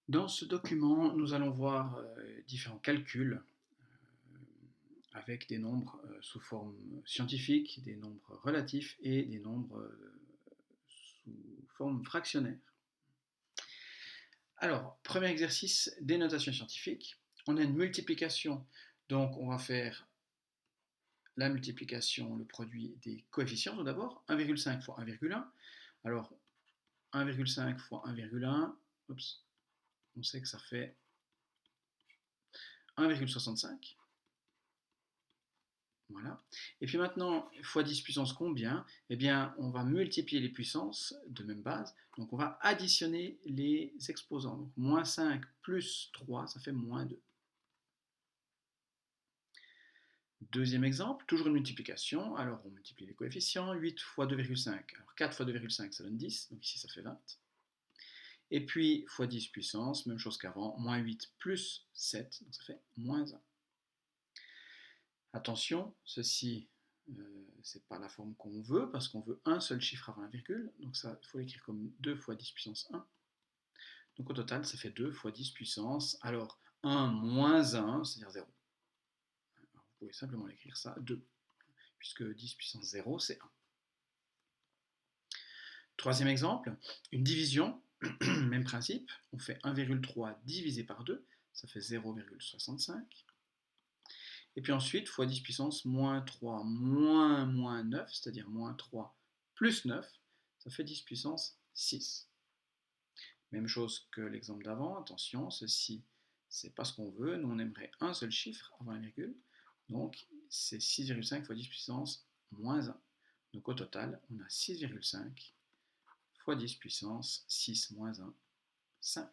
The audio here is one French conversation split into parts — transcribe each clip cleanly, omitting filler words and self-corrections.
Dans ce document, nous allons voir différents calculs avec des nombres sous forme scientifique, des nombres relatifs et des nombres sous forme fractionnaire. Alors, premier exercice, des notations scientifiques. On a une multiplication, donc on va faire la multiplication, le produit des coefficients tout d'abord, 1,5 fois 1,1. Alors, 1,5 fois 1,1, on sait que ça fait 1,65. Voilà. Et puis maintenant, fois 10 puissance combien? Eh bien, on va multiplier les puissances de même base. Donc, on va additionner les exposants. Donc, moins 5 plus 3, ça fait moins 2. Deuxième exemple, toujours une multiplication. Alors, on multiplie les coefficients. 8 fois 2,5. Alors, 4 fois 2,5, ça donne 10. Donc, ici, ça fait 20. Et puis, fois 10 puissance, même chose qu'avant. Moins 8 plus 7. Donc, ça fait moins 1. Attention, ceci, c'est pas la forme qu'on veut, parce qu'on veut un seul chiffre avant la virgule, donc ça, il faut l'écrire comme 2 fois 10 puissance 1. Donc au total, ça fait 2 fois 10 puissance, alors 1 moins 1, c'est-à-dire 0. Alors, vous pouvez simplement l'écrire ça, 2, puisque 10 puissance 0, c'est 1. Troisième exemple, une division, même principe, on fait 1,3 divisé par 2, ça fait 0,65. Et puis ensuite, fois 10 puissance moins 3 moins 9, c'est-à-dire moins 3 plus 9, ça fait 10 puissance 6. Même chose que l'exemple d'avant, attention, ceci, c'est pas ce qu'on veut. Nous, on aimerait un seul chiffre avant la virgule. Donc, c'est 6,5 fois 10 puissance moins 1. Donc, au total, on a 6,5 fois 10 puissance 6 moins 1, 5.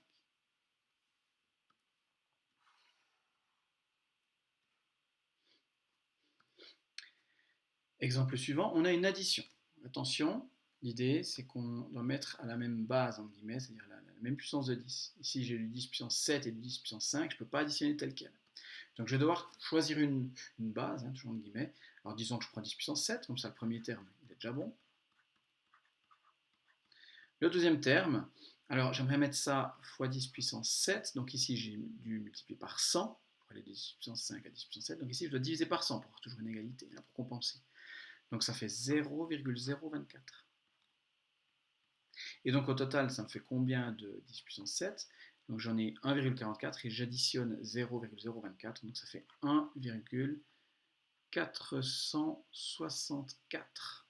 Exemple suivant, on a une addition. Attention, l'idée c'est qu'on doit mettre à la même base, en guillemets, c'est-à-dire la même puissance de 10. Ici j'ai du 10 puissance 7 et du 10 puissance 5, je ne peux pas additionner tel quel. Donc je vais devoir choisir une base, toujours en guillemets. Alors disons que je prends 10 puissance 7, comme ça le premier terme il est déjà bon. Le deuxième terme, alors j'aimerais mettre ça fois 10 puissance 7, donc ici j'ai dû multiplier par 100, pour aller de 10 puissance 5 à 10 puissance 7, donc ici je dois diviser par 100 pour avoir toujours une égalité, pour compenser. Donc ça fait 0,024. Et donc au total, ça me fait combien de 10 puissance 7? Donc j'en ai 1,44 et j'additionne 0,024, donc ça fait 1,464.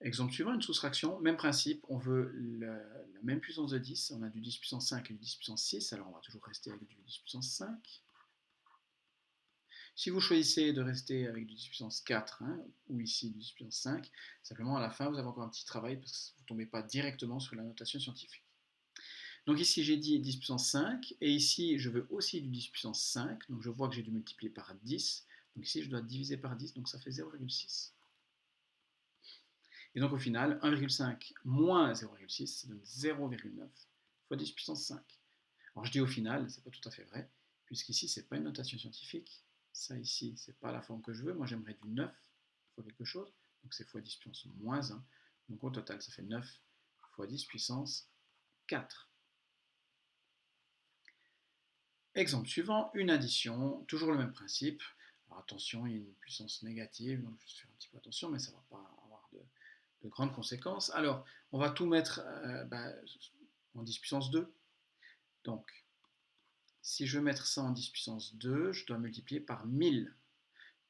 Exemple suivant, une soustraction, même principe, on veut la même puissance de 10, on a du 10 puissance 5 et du 10 puissance 6, alors on va toujours rester avec du 10 puissance 5. Si vous choisissez de rester avec du 10 puissance 4, ou ici du 10 puissance 5, simplement à la fin vous avez encore un petit travail parce que vous ne tombez pas directement sur la notation scientifique. Donc ici j'ai dit 10 puissance 5, et ici je veux aussi du 10 puissance 5, donc je vois que j'ai dû multiplier par 10, donc ici je dois diviser par 10, donc ça fait 0,6. Et donc au final, 1,5 moins 0,6, ça donne 0,9 fois 10 puissance 5. Alors je dis au final, c'est pas tout à fait vrai, puisqu'ici c'est pas une notation scientifique, ça ici c'est pas la forme que je veux, moi j'aimerais du 9 fois quelque chose, donc c'est fois 10 puissance moins 1, donc au total ça fait 9 fois 10 puissance 4. Exemple suivant, une addition, toujours le même principe. Alors attention, il y a une puissance négative, donc je vais faire un petit peu attention, mais ça ne va pas avoir de grandes conséquences. Alors, on va tout mettre en 10 puissance 2. Donc, si je veux mettre ça en 10 puissance 2, je dois multiplier par 1000.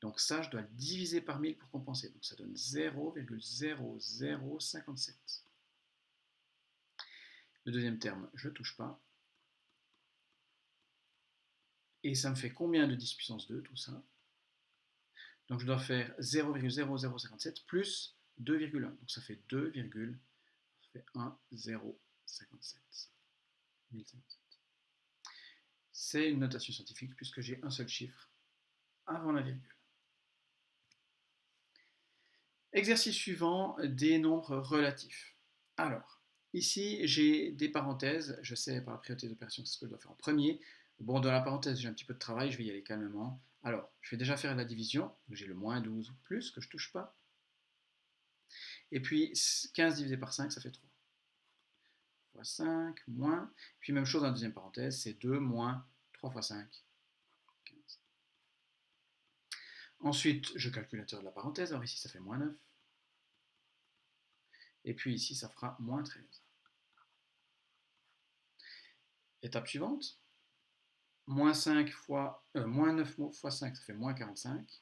Donc ça, je dois le diviser par 1000 pour compenser. Donc ça donne 0,0057. Le deuxième terme, je ne touche pas. Et ça me fait combien de 10 puissance 2, tout ça? Donc je dois faire 0,0057 plus 2,1. Donc ça fait 2,1,057. C'est une notation scientifique puisque j'ai un seul chiffre avant la virgule. Exercice suivant, des nombres relatifs. Alors, ici j'ai des parenthèses, je sais par la priorité d'opération ce que je dois faire en premier. Bon, dans la parenthèse j'ai un petit peu de travail, je vais y aller calmement. Alors, je vais déjà faire la division, j'ai le moins 12 plus que je ne touche pas. Et puis 15 divisé par 5, ça fait 3. fois 5, moins, puis même chose dans la deuxième parenthèse, c'est 2 moins 3 fois 5, 15. Ensuite, je calcule l'intérieur de la parenthèse, alors ici ça fait moins 9, et puis ici ça fera moins 13. Étape suivante, moins 9 fois 5, ça fait moins 45.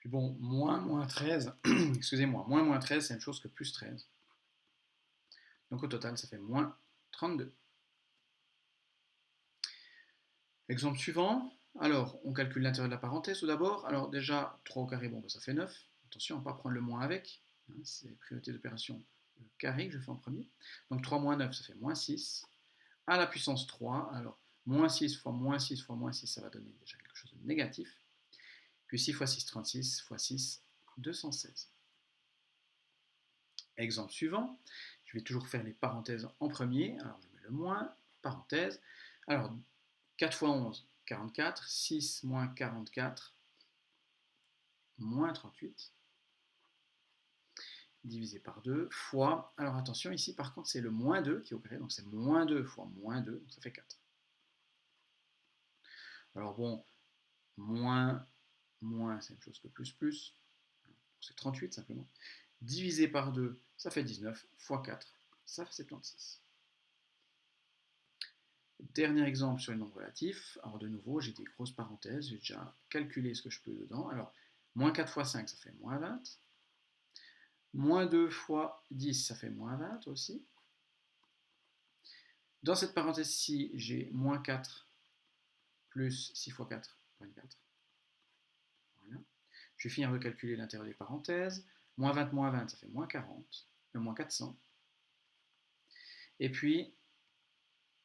Puis bon, moins 13, excusez-moi, moins 13, c'est une chose que plus 13. Donc au total, ça fait moins 32. Exemple suivant. Alors, on calcule l'intérieur de la parenthèse tout d'abord. Alors déjà, 3 au carré, bon, ça fait 9. Attention, on ne va pas prendre le moins avec. C'est priorité d'opération carré que je fais en premier. Donc 3 moins 9, ça fait moins 6. À la puissance 3, alors moins 6 fois moins 6 fois moins 6, ça va donner déjà quelque chose de négatif. Puis 6 fois 6, 36, fois 6, 216. Exemple suivant, je vais toujours faire les parenthèses en premier. Alors je mets le moins, parenthèse. Alors 4 fois 11, 44. 6 moins 44, moins 38. Divisé par 2, fois. Alors attention, ici par contre c'est le moins 2 qui est au carré, donc c'est moins 2 fois moins 2, donc ça fait 4. Alors bon, moins, c'est une chose que plus, c'est 38 simplement. Divisé par 2, ça fait 19, fois 4, ça fait 76. Dernier exemple sur les nombres relatifs. Alors de nouveau, j'ai des grosses parenthèses, j'ai déjà calculé ce que je peux dedans. Alors, moins 4 fois 5, ça fait moins 20. Moins 2 fois 10, ça fait moins 20 aussi. Dans cette parenthèse-ci, j'ai moins 4 plus 6 fois 4, 24. Voilà. Je vais finir de calculer l'intérieur des parenthèses. Moins 20, ça fait moins 40, moins 400. Et puis,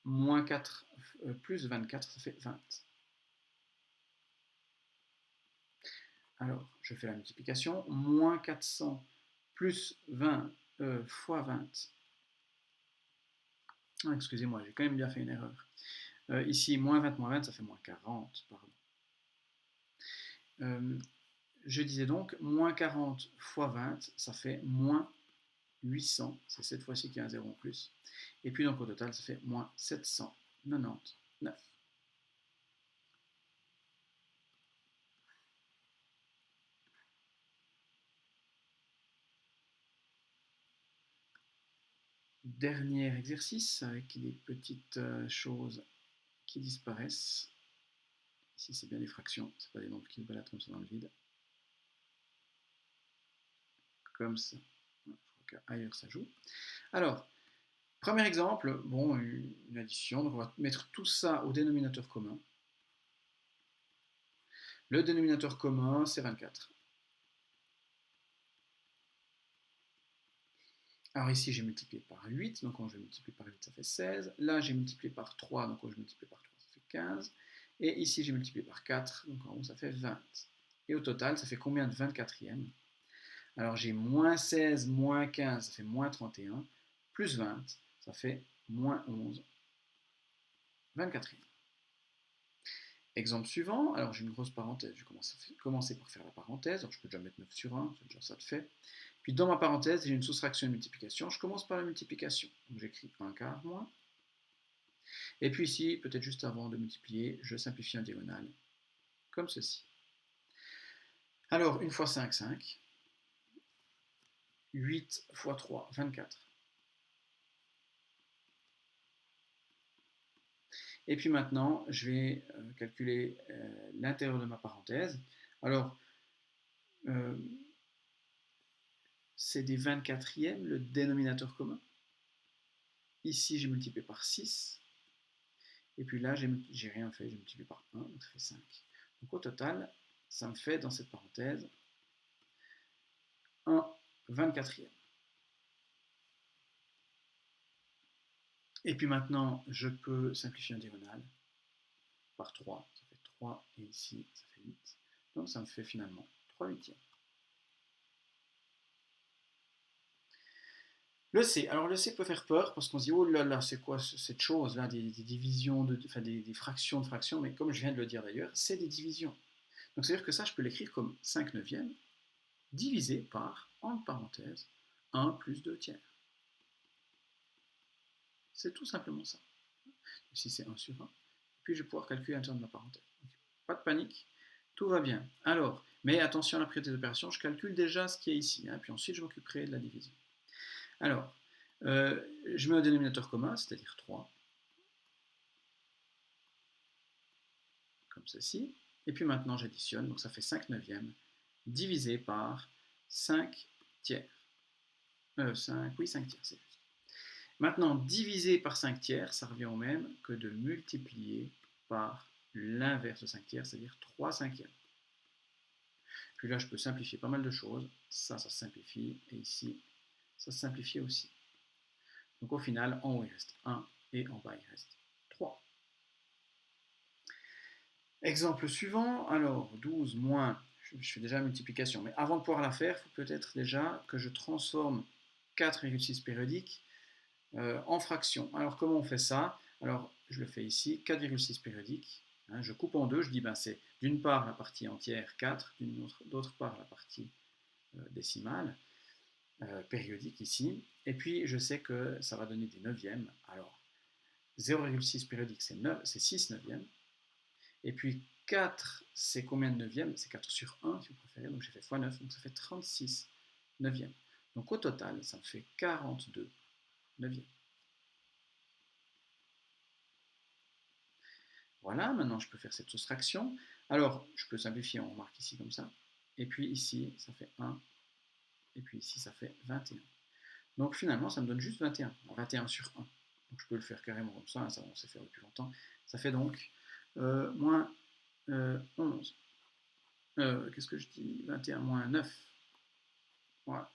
moins 4 plus 24, ça fait 20. Alors, je fais la multiplication. Moins 400 plus 20 fois 20. Ah, excusez-moi, j'ai quand même bien fait une erreur. Ici, moins 20, ça fait moins 40, pardon. Je disais donc, moins 40 fois 20, ça fait moins 800. C'est cette fois-ci qu'il y a un 0 en plus. Et puis donc au total, ça fait moins 799. Dernier exercice avec des petites choses qui disparaissent. Ici, c'est bien des fractions, c'est pas des nombres qui se baladent comme ça dans le vide. Comme ça. Je crois qu'ailleurs ça joue. Alors, premier exemple, bon, une addition, donc on va mettre tout ça au dénominateur commun. Le dénominateur commun, c'est 24. Alors ici, j'ai multiplié par 8, donc quand je multiplie par 8, ça fait 16. Là, j'ai multiplié par 3, donc quand je multiplie par 3, ça fait 15. Et ici, j'ai multiplié par 4, donc en haut, ça fait 20. Et au total, ça fait combien de 24e? Alors j'ai moins 16, moins 15, ça fait moins 31, plus 20, ça fait moins 11, 24e. Exemple suivant, alors j'ai une grosse parenthèse, je vais commencer par faire la parenthèse, alors je peux déjà mettre 9 sur 1, c'est déjà ça de fait. Puis dans ma parenthèse, j'ai une soustraction et une multiplication, je commence par la multiplication. Donc j'écris 1 quart moins. Et puis ici, peut-être juste avant de multiplier, je simplifie en diagonale, comme ceci. Alors, 1 fois 5, 5. 8 fois 3, 24. Et puis maintenant, je vais calculer l'intérieur de ma parenthèse. Alors, c'est des 24e, le dénominateur commun. Ici, j'ai multiplié par 6. Et puis là, j'ai rien fait, j'ai multiplié par 1, donc ça fait 5. Donc au total, ça me fait dans cette parenthèse un 24e. Et puis maintenant, je peux simplifier en diagonale par 3. Ça fait 3, et ici, ça fait 8. Donc ça me fait finalement 3 huitièmes. Le C. Alors le C peut faire peur parce qu'on se dit oh là là, c'est quoi cette chose là, des divisions, enfin des fractions de fractions, mais comme je viens de le dire d'ailleurs, c'est des divisions. Donc c'est-à-dire que ça, je peux l'écrire comme 5 neuvièmes divisé par, entre parenthèses, 1 plus 2 tiers. C'est tout simplement ça. Ici, c'est 1 sur 1. Puis, je vais pouvoir calculer l'intérieur de ma parenthèse. Donc, pas de panique, tout va bien. Alors, mais attention à la priorité des opérations, je calcule déjà ce qui est ici, hein, puis ensuite, je m'occuperai de la division. Alors, je mets un dénominateur commun, c'est-à-dire 3, comme ceci. Et puis maintenant, j'additionne, donc ça fait 5 neuvièmes, divisé par 5 tiers. 5 tiers, c'est juste. Maintenant, diviser par 5 tiers, ça revient au même que de multiplier par l'inverse de 5 tiers, c'est-à-dire 3 cinquièmes. Puis là, je peux simplifier pas mal de choses. Ça se simplifie. Et ici, ça se simplifie aussi. Donc au final, en haut, il reste 1 et en bas, il reste 3. Exemple suivant. Alors, 12 moins, je fais déjà la multiplication. Mais avant de pouvoir la faire, il faut peut-être déjà que je transforme 4,6 périodique en fraction. Alors comment on fait ça? Alors je le fais ici, 4,6 périodique. Hein, je coupe en deux, je dis ben, c'est d'une part la partie entière 4, d'autre part la partie décimale, périodique ici. Et puis je sais que ça va donner des neuvièmes. Alors 0,6 périodique c'est 6 neuvièmes. Et puis 4 c'est combien de neuvièmes? C'est 4 sur 1 si vous préférez, donc j'ai fait x 9, donc ça fait 36 neuvièmes. Donc au total ça me fait 42 neuvièmes. Voilà, maintenant je peux faire cette soustraction. Alors, je peux simplifier, on remarque ici comme ça. Et puis ici, ça fait 1. Et puis ici, ça fait 21. Donc finalement, ça me donne juste 21. 21 sur 1. Donc je peux le faire carrément comme ça, on sait faire depuis longtemps. Ça fait donc moins 11. Qu'est-ce que je dis? 21 moins 9. Voilà.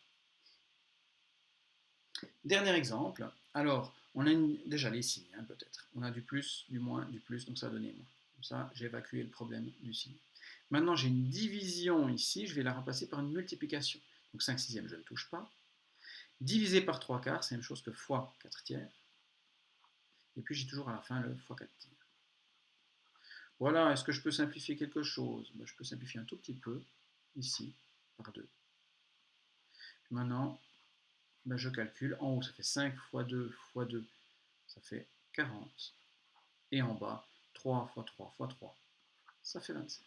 Dernier exemple. Alors, on a déjà les signes, hein, peut-être. On a du plus, du moins, du plus, donc ça va donner moins. Comme ça, j'ai évacué le problème du signe. Maintenant, j'ai une division ici, je vais la remplacer par une multiplication. Donc 5 sixièmes, je ne touche pas. Divisé par 3 quarts, c'est la même chose que fois 4 tiers. Et puis j'ai toujours à la fin le fois 4 tiers. Voilà, est-ce que je peux simplifier quelque chose? Ben, je peux simplifier un tout petit peu, ici, par 2. Maintenant, ben, je calcule, en haut ça fait 5 fois 2 fois 2, ça fait 40. Et en bas, 3 fois 3 fois 3, ça fait 27.